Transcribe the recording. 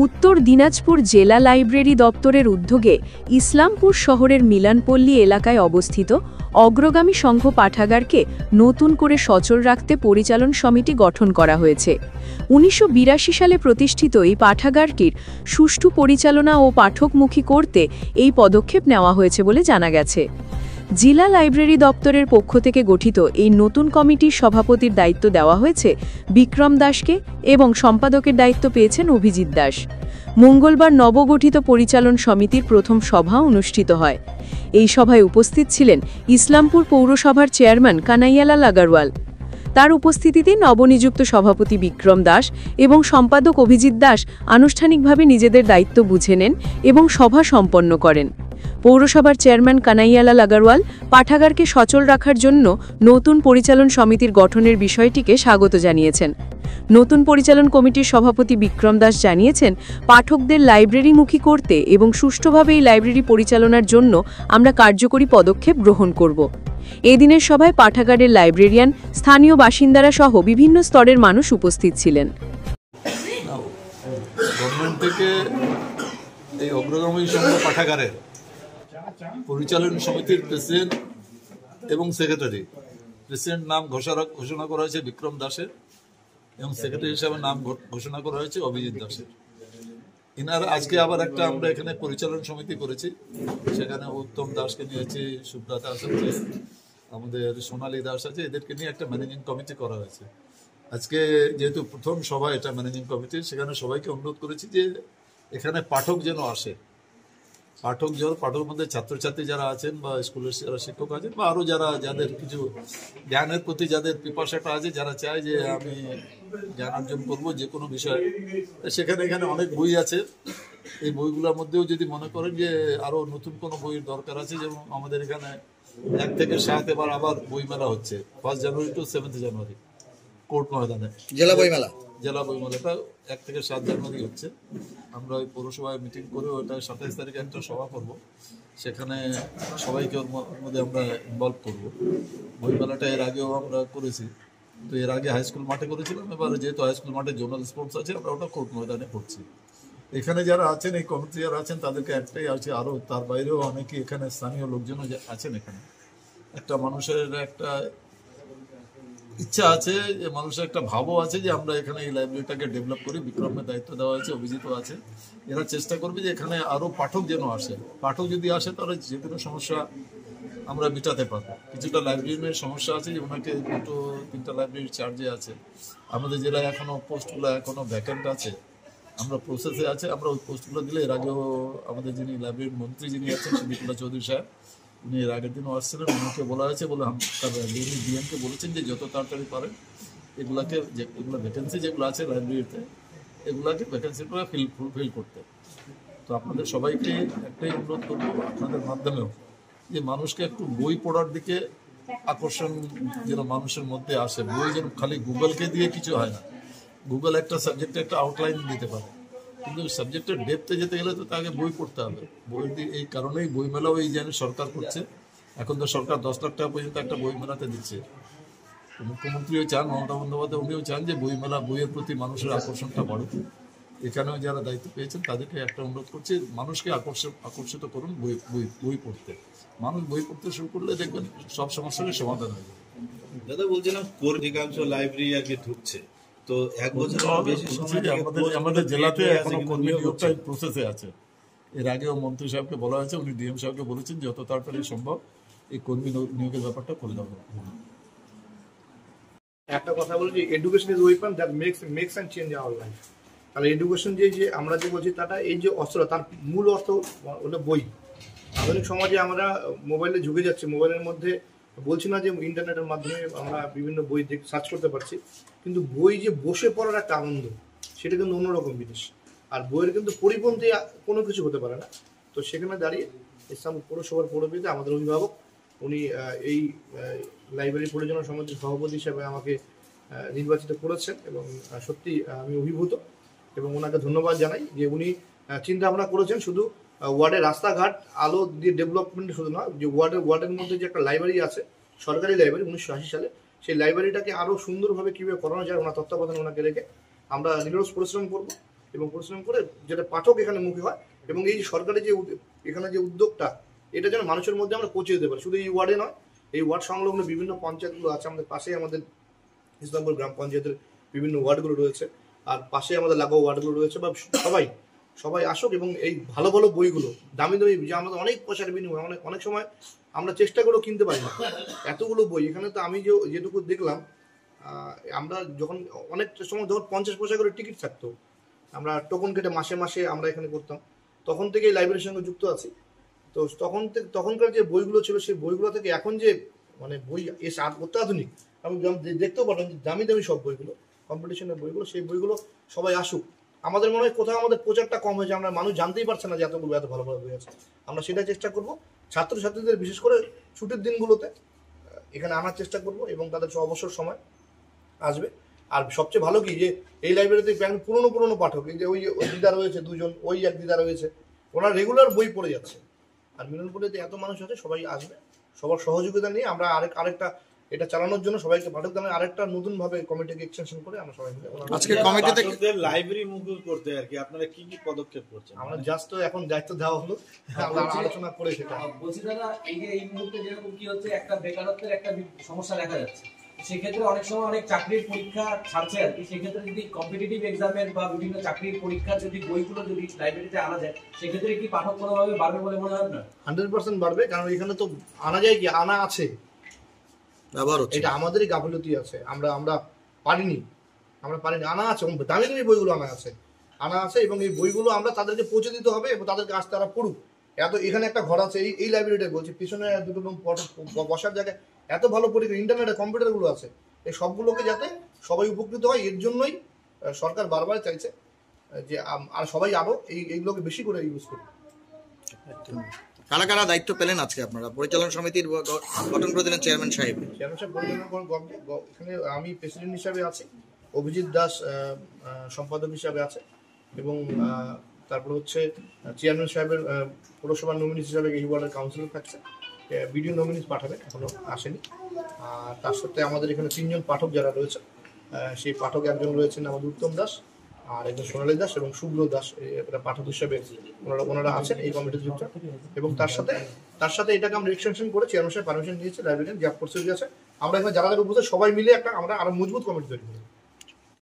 উত্তর দিনাজপুর জেলা লাইব্রেরি দপ্তরের উদ্যোগে ইসলামপুর শহরের মিলনপল্লী এলাকায় অবস্থিত অগ্রগামী সংঘ পাঠাগারকে নতুন করে সচল রাখতে পরিচালন সমিতি গঠন করা হয়েছে। ১৯৮২ সালে প্রতিষ্ঠিত এই পাঠাগারটির সুষ্ঠু পরিচালনা ও পাঠকমুখী করতে এই পদক্ষেপ নেওয়া হয়েছে বলে জানা গেছে। জেলা লাইব্রেরি দপ্তরের পক্ষ থেকে গঠিত এই নতুন কমিটির সভাপতির দায়িত্ব দেওয়া হয়েছে বিক্রম দাসকে এবং সম্পাদকের দায়িত্ব পেয়েছেন অভিজিৎ দাস। মঙ্গলবার নবগঠিত পরিচালন সমিতির প্রথম সভা অনুষ্ঠিত হয়। এই সভায় উপস্থিত ছিলেন ইসলামপুর পৌরসভার চেয়ারম্যান কানাইয়ালাল আগরওয়াল। তার উপস্থিতিতে নবনিযুক্ত সভাপতি বিক্রম দাস এবং সম্পাদক অভিজিৎ দাস আনুষ্ঠানিকভাবে নিজেদের দায়িত্ব বুঝে নেন এবং সভা সম্পন্ন করেন। পৌরসভার চেয়ারম্যান কানাইয়ালাল আগরওয়াল পাঠাগারকে সচল রাখার জন্য নতুন পরিচালন সমিতির গঠনের বিষয়টিকে স্বাগত জানিয়েছেন। নতুন পরিচালন কমিটির সভাপতি বিক্রম দাস জানিয়েছেন, পাঠকদের লাইব্রেরিমুখী করতে এবং সুষ্ঠুভাবে এই লাইব্রেরি পরিচালনার জন্য আমরা কার্যকরী পদক্ষেপ গ্রহণ করব। এদিনের সভায় পাঠাগারের লাইব্রেরিয়ান, স্থানীয় বাসিন্দারা সহ বিভিন্ন স্তরের মানুষ উপস্থিত ছিলেন। গভর্নমেন্ট থেকে এই অগ্রগামী সংঘ পাঠাগারের পরিচালন সমিতির প্রেসিডেন্ট এবং সেক্রেটারি, প্রেসিডেন্ট নাম ঘোষণা করা হয়েছে বিক্রম দাসের এবং সেক্রেটারি হিসাবে নাম ঘোষণা করা হয়েছে অভিজিৎ দাসের। ইনারা আজকে আবার একটা আমরা এখানে পরিচালন সমিতি করেছি, সেখানে উত্তম দাসকে নিয়েছি, সুব্রতা দাস আছে, আমাদের সোনালী দাস আছে, এদেরকে নিয়ে একটা ম্যানেজিং কমিটি করা হয়েছে। আজকে যেহেতু প্রথম সভা এটা ম্যানেজিং কমিটির, সেখানে সবাইকে অনুরোধ করেছি যে এখানে পাঠক যেন আসে। পাঠকের মধ্যে ছাত্রছাত্রী যারা আছেন বা স্কুলের যারা শিক্ষক আছেন বা আরো যাদের কিছু জ্ঞানের প্রতি যাদের পিপাসাটা আছে, যারা চায় যে আমি জ্ঞান অর্জন করবো যে কোনো বিষয়ে, এখানে অনেক বই আছে। এই বইগুলোর মধ্যেও যদি মনে করেন যে আরো নতুন কোনো বইয়ের দরকার আছে, যেমন আমাদের এখানে 1 থেকে 7 এবার আবার বইমেলা হচ্ছে, 1 জানুয়ারি টু 7 জানুয়ারি কোর্ট ময়দানে জেলা বইমেলাটা 1 থেকে 7 জানুয়ারি হচ্ছে। আমরা ওই পৌরসভায় মিটিং করে ওটা 27 তারিখে একটা সভা করব, সেখানে সবাইকে ওর মধ্যে আমরা ইনভলভ করব। বইমেলাটা এর আগেও আমরা করেছি, তো এর আগে হাই স্কুল মাঠে করেছিলাম, এবারে যেহেতু হাই স্কুল মাঠে জোনাল স্পোর্টস আছে আমরা ওটা কোর্ট ময়দানে করছি। এখানে যারা আছেন, এই কমিটি যারা আছেন, তাদেরকে একটাই আছে, আরও তার বাইরেও অনেকে এখানে স্থানীয় লোকজন আছেন। এখানে একটা মানুষের একটা ইচ্ছা আছে, যে মানুষের একটা ভাবও আছে যে আমরা এখানে এই লাইব্রেরিটাকে ডেভেলপ করি। বিক্রমের দায়িত্ব দেওয়া হয়েছে, অভিজিৎও আছে। এরা চেষ্টা করবে যে এখানে আরো পাঠক যেন আসে। পাঠক যদি আসে তাহলে যে কোনো সমস্যা আমরা মেটাতে পারবো। কিছুটা লাইব্রেরির সমস্যা আছে, যে ওনাকে 2-3টা লাইব্রেরির চার্জে আছে। আমাদের জেলায় এখনো পোস্টগুলো এখনো ভ্যাকেন্ট আছে, আমরা প্রসেসে আছে। আমরা ওই পোস্টগুলো দিলে, এর আগেও আমাদের যিনি লাইব্রেরির মন্ত্রী যিনি আছেন সিদ্দিকুল্লাহ চৌধুরী সাহেব, উনি এর আগের দিনও আসছিলেন, ওনাকে বলা হয়েছে, বলে লাইব্রেরি ডিএমকে বলেছেন যে যত তাড়াতাড়ি পারেন এগুলো ভ্যাকেন্সি যেগুলো আছে লাইব্রেরিতে, এগুলাকে ভ্যাকেন্সিটা ফুলফিল করতে। তো আপনাদের সবাইকে একটাই অনুরোধ করবো আপনাদের মাধ্যমেও, যে মানুষকে একটু বই পড়ার দিকে আকর্ষণ যেন মানুষের মধ্যে আসে। বই যেন খালি গুগলকে দিয়ে কিছু হয় না। গুগল একটা সাবজেক্টে একটা আউটলাইন দিতে পারে, কিন্তু সাবজেক্টের ডেপথে যেতে গেলে তো তাকে বই পড়তে হবে। বই এই কারণেই বইমেলাও এই জানি সরকার করছে। এখন তো সরকার 10 লাখ টাকা পর্যন্ত একটা বই মেলাতে দিচ্ছে। মুখ্যমন্ত্রীও চান, মমতা বন্দ্যোপাধ্যায় উনিও চান যে বইয়ের প্রতি মানুষের আকর্ষণটা বাড়ুক। এখানেও যারা দায়িত্ব পেয়েছেন তাদেরকে একটা অনুরোধ করছি, মানুষকে আকর্ষিত করুন বই পড়তে। মানুষ বই পড়তে শুরু করলে দেখবেন সব সমস্যার সমাধান হয়ে যাবে। দাদা বলছিলাম, অধিকাংশ লাইব্রেরি আর কি ঢুকছে, তো 1 বছর বেশি সময় আমাদের জেলাতে এখনো কর্মী নিয়োগটা প্রসেসে আছে। এর আগেও মন্ত্রী সাহেবকে বলা হয়েছে, উনি ডিএম সাহেবকে বলেছেন যত তাড়াতাড়ি সম্ভব এই কর্মী নিয়োগের ব্যাপারটা করে দেওয়া। একটা কথা বলছি, education is weapon that makes and change our life. তাহলে এডুকেশন যে আমরা যে বলছি, তাটা এই যে অস্ত্র, তার মূল অর্থ হলো বই। আধুনিক সমাজে আমরা মোবাইলে ঝুঁকে যাচ্ছি। মোবাইলের মধ্যে বলছি না যে ইন্টারনেটের মাধ্যমে আমরা বিভিন্ন বই সার্চ করতে পারছি, কিন্তু বই যে বসে পড়ার একটা আনন্দ, সেটা কিন্তু অন্যরকম জিনিস। আর বইয়ের কিন্তু পরিপন্থী কোনো কিছু হতে পারে না। তো সেখানে দাঁড়িয়ে ইসলামপুর পৌরসভার পৌরপিতা আমাদের অভিভাবক, উনি এই লাইব্রেরি পরিচালনা সমিতির সভাপতি হিসেবে আমাকে নির্বাচিত করেছেন এবং সত্যি আমি অভিভূত এবং ওনাকে ধন্যবাদ জানাই যে উনি চিন্তা ভাবনা করেছেন শুধু ওয়ার্ডের রাস্তাঘাট আলো দিয়ে ডেভেলপমেন্ট শুধু নয়, যে ওয়ার্ডের মধ্যে যে একটা লাইব্রেরি আছে, সরকারি লাইব্রেরি 1980 সালে, সেই লাইব্রেরিটাকে আরও সুন্দরভাবে কীভাবে করানো যায় ওনার তত্ত্বাবধানে ওনাকে রেখে আমরা নিরলস পরিশ্রম করব এবং পরিশ্রম করে যেটা পাঠক এখানে মুখী হয়, এবং এই যে সরকারি যে এখানে যে উদ্যোগটা, এটা যেন মানুষের মধ্যে আমরা পৌঁছে দিতে পারি। শুধু এই ওয়ার্ডে নয়, এই ওয়ার্ড সংলগ্ন বিভিন্ন পঞ্চায়েতগুলো আছে, আমাদের পাশেই আমাদের ইসলামপুর গ্রাম পঞ্চায়েতের বিভিন্ন ওয়ার্ডগুলো রয়েছে, আর পাশে আমাদের লাগোয়া ওয়ার্ডগুলো রয়েছে, বা সবাই আসুক এবং এই ভালো ভালো বইগুলো দামি যে আমাদের অনেক পয়সার বিনিময় অনেক সময় আমরা চেষ্টা করেও কিনতে পারি না এতগুলো বই। এখানে তো আমি যেটুকু দেখলাম, আমরা যখন অনেক সময় যখন 50 পয়সা করে টিকিট থাকতো, আমরা টোকন কেটে মাসে মাসে আমরা এখানে করতাম, তখন থেকেই লাইব্রেরির সঙ্গে যুক্ত আছি। তো তখনকার যে বইগুলো ছিল, সেই বইগুলো থেকে এখন যে মানে বই এসে অত্যাধুনিক, আমি দেখতেও পারলাম যে দামি দামি সব বইগুলো, কম্পিটিশনের বইগুলো, সেই বইগুলো সবাই আসুক। আমাদের মনে হয় কোথাও আমাদের প্রচারটা কম হয়েছে, আমরা মানুষ জানতেই পারছে না যে এত ভালো ভালো বই আছে। আমরা সেটা চেষ্টা করব, ছাত্রছাত্রীদের বিশেষ করে ছুটির দিনগুলোতে এখানে আনার চেষ্টা করব, এবং তাদের অবসর সময় আসবে। আর সবচেয়ে ভালো কি যে এই লাইব্রেরিতে পুরনো পাঠক, এই যে ওই দিদা রয়েছে দুজন, ওই এক দিদা রয়েছে, ওনারা রেগুলার বই পড়ে যাচ্ছে। আর মিলনপুরে এত মানুষ আছে, সবাই আসবে, সবার সহযোগিতা নিয়ে আমরা আরেকটা এটা চালানোর জন্য সবাইকে পাঠক দানের আরেকটা নতুন ভাবে কমিটিকে এক্সটেনশন করে আমরা সবাই মিলে আজকে কমিটিতে লাইব্রেরি মুকুল করতে আর কি আপনারা কি কি পদক্ষেপ করছেন? আমরা জাস্ট এখন দায়িত্ব দেওয়া হলো, আমরা আলোচনা করে সেটা বলছি। দাদা, এই যে এই মুহূর্তে যেরকম কি হচ্ছে, একটা বেকারত্বের একটা সমস্যা দেখা যাচ্ছে, সেক্ষেত্রে অনেক সময় অনেক চাকরির পরীক্ষা ছাড়ছে আর কি, সেক্ষেত্রে যদি কম্পিটিটিভ এক্সামের বা বিভিন্ন চাকরির পরীক্ষা যদি বইগুলো যদি লাইব্রেরিতে আনা যায়, সেক্ষেত্রে কি পাঠক কোনোভাবে বাড়বে বলে মনে হয় না? 100% বাড়বে, কারণ এখানে তো আনা যায় কি, আনা আছে, এটা আমাদেরই গাফিলতি আছে, আমরা পারিনি, আনা আছে, দামি দামি বইগুলো আনা আছে, এবং এই বইগুলো আমরা তাদেরকে পৌঁছে দিতে হবে, এবং তাদেরকে আসতে তারা পড়ুক। এখানে একটা ঘর আছে, এই লাইব্রেরিটা বলছি, পিছনে দুটো বসার জায়গায় এত ভালো পরীক্ষা, ইন্টারনেটে কম্পিউটারগুলো আছে, এই সবগুলোকে যাতে সবাই উপকৃত হয়, এর জন্যই সরকার বারবার চাইছে যে আর সবাই আরো এইগুলোকে বেশি করে ইউজ করুক। কারা কারা দায়িত্ব পেলেন আজকে আপনারা? পরিচালন সমিতির গঠন করে দিলেন চেয়ারম্যান সাহেব। এখানে আমি প্রেসিডেন্ট হিসাবে আছি, অভিজিৎ দাস সম্পাদক হিসাবে আছে, এবং তারপর হচ্ছে চেয়ারম্যান সাহেবের পৌরসভার নমিনিস হিসাবে এই ওয়ার্ডের কাউন্সিলর থাকছে, ভিডিও নমিনিস পাঠাবে, এখনো আসেনি। আর তার সাথে আমাদের এখানে 3 জন পাঠক যারা রয়েছে, সেই পাঠক একজন রয়েছেন আমাদের উত্তম দাস, আর একজন সোনালী দাস এবং শুভ্র দাস, পাঠক হিসাবে ওনারা আছেন এই কমিটির যুক্ত। এবং তার সাথে এটাকে আমরা এক্সটেনশন করে চেয়ারম্যান সাহেব পারমিশন নিয়েছে, লাইব্রেরিয়ান যা প্রসিডিউর আছে, আমরা এখানে যারা উপস্থিত সবাই মিলে আমরা আরো মজবুত কমিটি তৈরি করি।